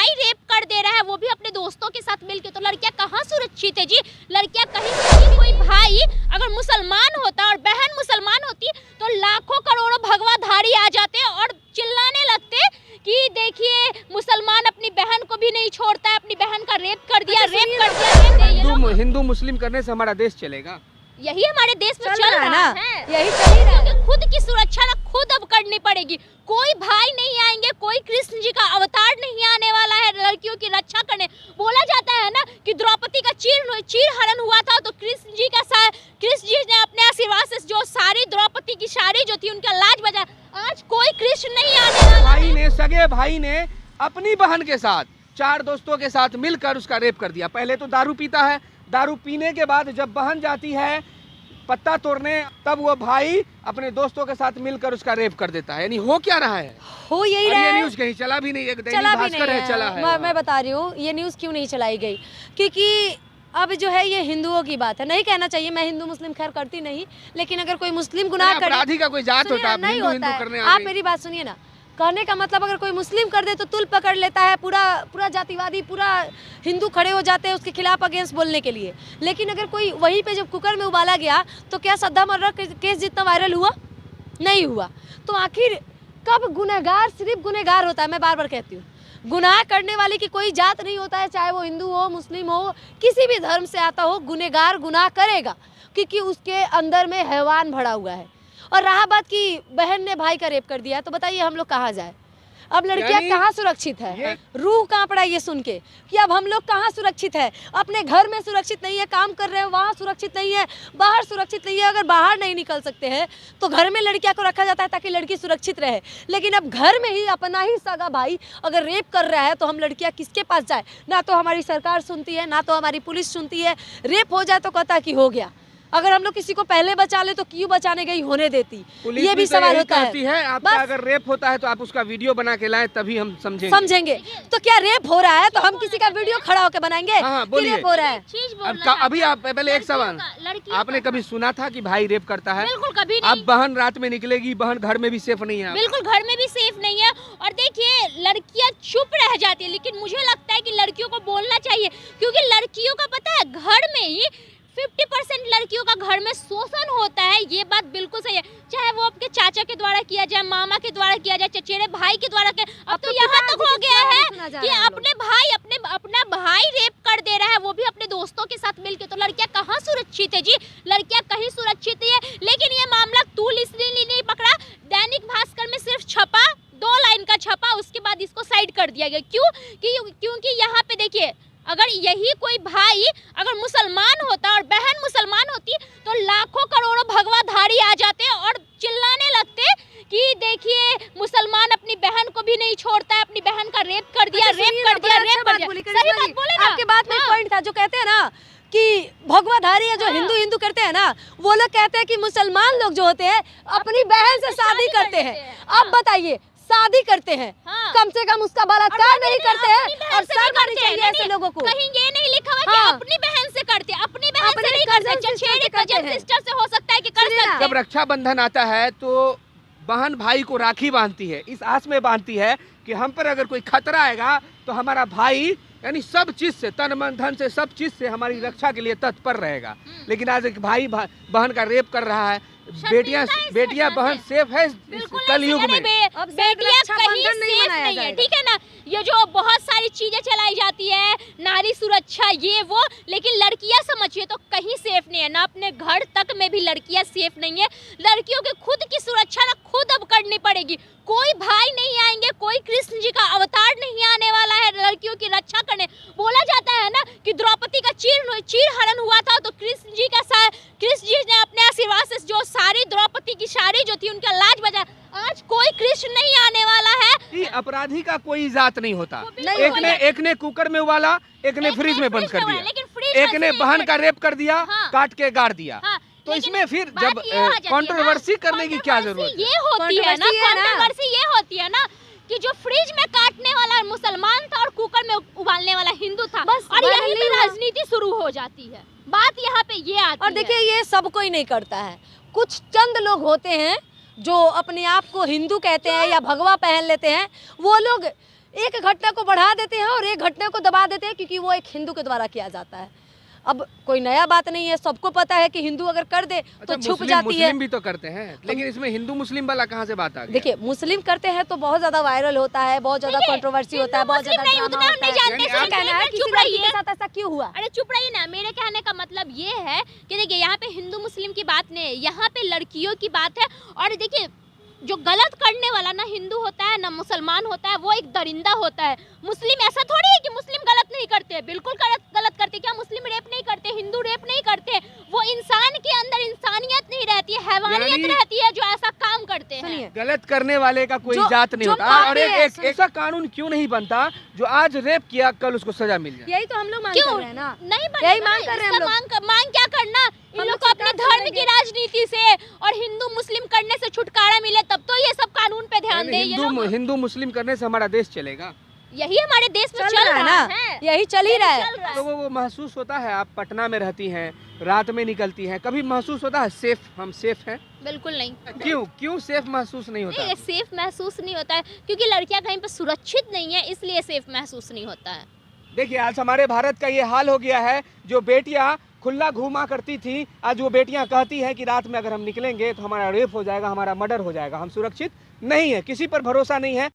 भाई रेप कर दे रहा है वो भी अपने दोस्तों के साथ मिलके, तो लड़कियां कहाँ सुरक्षित है जी? लड़कियां कहीं, कोई भाई अगर मुसलमान होता और बहन मुसलमान होती तो लाखों करोड़ों भगवाधारी आ जाते और चिल्लाने लगते कि देखिए मुसलमान अपनी बहन को भी नहीं छोड़ता है, अपनी बहन का रेप कर दिया, रेप कर दिया। हिंदू मुस्लिम करने से हमारा देश चलेगा? यही हमारे देश में चल रहा है, यही चल ही रहा है। खुद की सुरक्षा ना खुद अब करनी पड़ेगी। कोई भाई नहीं आएंगे, कोई कृष्ण जी का अवतार नहीं आने वाला है लड़कियों की रक्षा करने। बोला जाता है ना कि द्रौपदी का चीर हरण हुआ था तो कृष्ण जी ने अपने आशीर्वाद से जो सारी द्रौपदी की साड़ी जो थी उनका लाज बजा। आज कोई कृष्ण नहीं आने वाला। सगे भाई ने अपनी बहन के साथ 4 दोस्तों के साथ मिलकर उसका रेप कर दिया। पहले तो दारू पीता है, दारू पीने के बाद जब बहन जाती है पत्ता तोड़ने, तब वो भाई अपने दोस्तों के साथ मिलकर उसका रेप कर देता है। यानी हो क्या रहा है? हो यही रहा है। न्यूज़ कहीं चला भी नहीं, एक दैनिक भास्कर है चला है। मैं बता रही हूँ ये न्यूज़ क्यों नहीं चलाई गई, क्योंकि अब जो है ये हिंदुओं की बात है। नहीं कहना चाहिए, मैं हिंदू मुस्लिम खैर करती नहीं, लेकिन अगर कोई मुस्लिम गुनाह करे, अपराधी का कोई जात होता है, नहीं होता है। आप मेरी बात सुनिए ना, कहने का मतलब अगर कोई मुस्लिम कर दे तो तुल पकड़ लेता है, पूरा जातिवादी, पूरा हिंदू खड़े हो जाते हैं उसके खिलाफ अगेंस्ट बोलने के लिए। लेकिन अगर कोई वहीं पे जब कुकर में उबाला गया तो क्या सद्दाम मर्रा केस जितना वायरल हुआ? नहीं हुआ। तो आखिर कब गुनहगार सिर्फ गुनहगार होता है? मैं बार बार कहती हूँ, गुनाह करने वाले की कोई जात नहीं होता है, चाहे वो हिंदू हो, मुस्लिम हो, किसी भी धर्म से आता हो, गुनहगार गुनाह करेगा क्योंकि उसके अंदर में हैवान भरा हुआ है। और रहा बात कि बहन ने भाई का रेप कर दिया, तो बताइए हम लोग कहाँ जाए? अब लड़कियां कहाँ सुरक्षित है? रूह कहाँ पड़ा ये सुन के कि अब हम लोग कहाँ सुरक्षित है? अपने घर में सुरक्षित नहीं है, काम कर रहे हैं वहाँ सुरक्षित नहीं है, बाहर सुरक्षित नहीं है। अगर बाहर नहीं निकल सकते हैं तो घर में लड़कियां को रखा जाता है ताकि लड़की सुरक्षित रहे। लेकिन अब घर में ही अपना ही सगा भाई अगर रेप कर रहा है तो हम लड़कियां किसके पास जाए? ना तो हमारी सरकार सुनती है, ना तो हमारी पुलिस सुनती है। रेप हो जाए तो कहता है कि हो गया। अगर हम लोग किसी को पहले बचा ले तो क्यों बचाने गई होने देती? ये भी सवाल होता है। आपका अगर रेप होता है तो आप उसका वीडियो बना के लाएं, तभी हम समझेंगे। तो क्या रेप हो रहा है तो हम किसी का वीडियो खड़ा होकर बनाएंगे? रेप हो रहा है। अभी आप पहले एक सवाल, आपने कभी सुना था कि भाई रेप करता है? बिल्कुल कभी नहीं। अब बहन रात में निकलेगी, बहन घर में भी सेफ नहीं है। बिल्कुल घर में भी सेफ नहीं है। और देखिए लड़कियां चुप रह जाती है, लेकिन मुझे लगता है कि लड़कियों को बोलना चाहिए, क्योंकि लड़कियों का पता है घर में ही 50% लड़कियों का घर में शोषण होता है। ये बात बिल्कुल सही है, चाहे वो आपके चाचा के द्वारा किया जाए, मामा के द्वारा किया जाए, चचेरे भाई के द्वारा किया। अब तो यहाँ तक हो गया है कि अपना भाई रेप कर दे रहा है वो भी अपने दोस्तों के साथ मिलके, तो लड़कियां कहाँ सुरक्षित है जी? लड़कियां कहीं सुरक्षित है। लेकिन ये मामला तूल इसलिए नहीं पकड़ा, दैनिक भास्कर में सिर्फ छपा, 2 लाइन का छपा, उसके बाद इसको साइड कर दिया गया। क्योंकि यहाँ पे देखिए, अगर यही कोई भाई अगर मुसलमान होता और बहन मुसलमान होती तो लाखों करोड़ों भगवाधारी आ जाते और चिल्लाने लगते कि देखिए मुसलमान अपनी बहन को भी नहीं छोड़ता है, अपनी बहन का रेप कर दिया, रेप कर दिया। सही बात बोले ना? आपके बात में एक पॉइंट था जो कहते हैं ना कि भगवाधारी है, जो हिंदू करते हैं ना, वो लोग कहते हैं कि मुसलमान लोग जो होते हैं अपनी बहन से शादी करते हैं। अब बताइए, शादी करते हैं, कम से कम उसका बलात्कार नहीं करते हैं। और शर्म आनी चाहिए ऐसे लोगों को। कहीं ये नहीं लिखा हुआ कि अपनी बहन से करते, अपनी बहन से नहीं कर सकते, कजन सिस्टर से हो सकता है कि कर सकते हैं। जब रक्षाबंधन आता है तो बहन भाई को राखी बांधती है, इस आस में बांधती है कि हम पर अगर कोई खतरा आएगा तो हमारा भाई यानी सब चीज से, तन मन धन से, सब चीज से हमारी रक्षा के लिए तत्पर रहेगा। लेकिन आज एक भाई बहन का रेप कर रहा है, बेटियां बहन सेफ है कलयुग में? बेटियां कहीं सेफ नहीं है, ठीक है ना? ये जो बहुत सारी चीजें चलाई जाती है, नारी सुरक्षा ये वो, लेकिन लड़कियां समझिए तो कहीं सेफ नहीं है ना। अपने घर तक में भी लड़कियां सेफ नहीं है। लड़कियों की खुद की सुरक्षा ना खुद अब करनी पड़ेगी। कोई भाई नहीं आएंगे, कोई कृष्ण जी का अवतार नहीं आने वाला है लड़कियों की रक्षा करने। बोला जाता है ना कि द्रौपदी का चीर हरण हुआ था तो कृष्ण जी ने अपने आशीर्वाद से जो सारी द्रौपदी की साड़ी जो थी उनका लाज बजा। आज कोई कृष्ण नहीं आने वाला है। अपराधी का कोई जात नहीं होता। एक ने कुकर में उबाला, एक ने फ्रिज में बंद कर दिया, एक ने बहन का रेप कर दिया, काट के गाड़ दिया। तो इसमें फिर जब कंट्रोवर्सी करने की क्या जरूरत ये होती है ना? कंट्रोवर्सी ये होती है ना कि जो फ्रिज में काटने वाला मुसलमान था और कुकर में उबालने वाला हिंदू था, और यहीं पे राजनीति शुरू हो जाती है। बात यहाँ पे ये आती है। और देखिए ये सब कोई नहीं करता है, कुछ चंद लोग होते हैं जो अपने आप को हिंदू कहते हैं या भगवा पहन लेते हैं। वो लोग एक घटना को बढ़ा देते हैं और एक घटना को दबा देते हैं क्योंकि वो एक हिंदू के द्वारा किया जाता है। अब कोई नया बात नहीं है, सबको पता है कि हिंदू अगर कर दे तो छुप जाती है। मुस्लिम भी तो करते हैं, लेकिन इसमें हिंदू मुस्लिम वाला कहाँ से बात आ गई? देखिए मुस्लिम करते हैं तो बहुत ज्यादा वायरल होता है, बहुत ज्यादा कंट्रोवर्सी होता है, बहुत ज्यादा ड्रामा होता है। जानते कहना है किसी लड़की के साथ ऐसा क्यों हुआ? अरे चुप रहिए ना, मेरे कहने का मतलब ये है कि देखिए यहाँ पे हिंदू मुस्लिम की बात नहीं है, यहाँ पे लड़कियों की बात है। और देखिए जो गलत करने वाला ना हिंदू होता है ना मुसलमान होता है, वो एक दरिंदा होता है। मुस्लिम ऐसा थोड़ी है कि मुस्लिम गलत नहीं करते, बिल्कुल गलत करते। क्या मुस्लिम रेप नहीं करते, हिंदू रेप नहीं करते? वो इंसान के अंदर इंसानियत नहीं रहती है, हैवानियत रहती है जो ऐसा काम करते हैं। गलत करने वाले का कोई जात नहीं होता। और एक ऐसा कानून क्यों नहीं बनता जो आज रेप किया कल उसको सजा मिल जाए? यही तो हम लोग मांग कर रहे हैं ना, नहीं यही मांग कर रहे हैं हम लोग। मांग क्या करना, इन लोग को अपने धर्म की राजनीति से और हिंदू मुस्लिम करने से छुटकारा मिले, तब तो ये सब कानून पे ध्यान दे। हिंदू मुस्लिम करने से हमारा देश चलेगा? यही हमारे देश में चल रहा है ना, यही चल ही रहा है। लोगों को महसूस होता है, आप पटना में रहती हैं, रात में निकलती हैं, कभी महसूस होता है सेफ, हम सेफ हैं? बिल्कुल नहीं। क्यों सेफ महसूस नहीं होता? नहीं, सेफ महसूस नहीं होता है क्योंकि लड़कियां कहीं पे सुरक्षित नहीं है, इसलिए सेफ महसूस नहीं होता है। देखिए आज हमारे भारत का ये हाल हो गया है, जो बेटियां खुला घूमा करती थी, आज वो बेटियां कहती हैं कि रात में अगर हम निकलेंगे तो हमारा रेप हो जाएगा, हमारा मर्डर हो जाएगा, हम सुरक्षित नहीं है, किसी पर भरोसा नहीं है।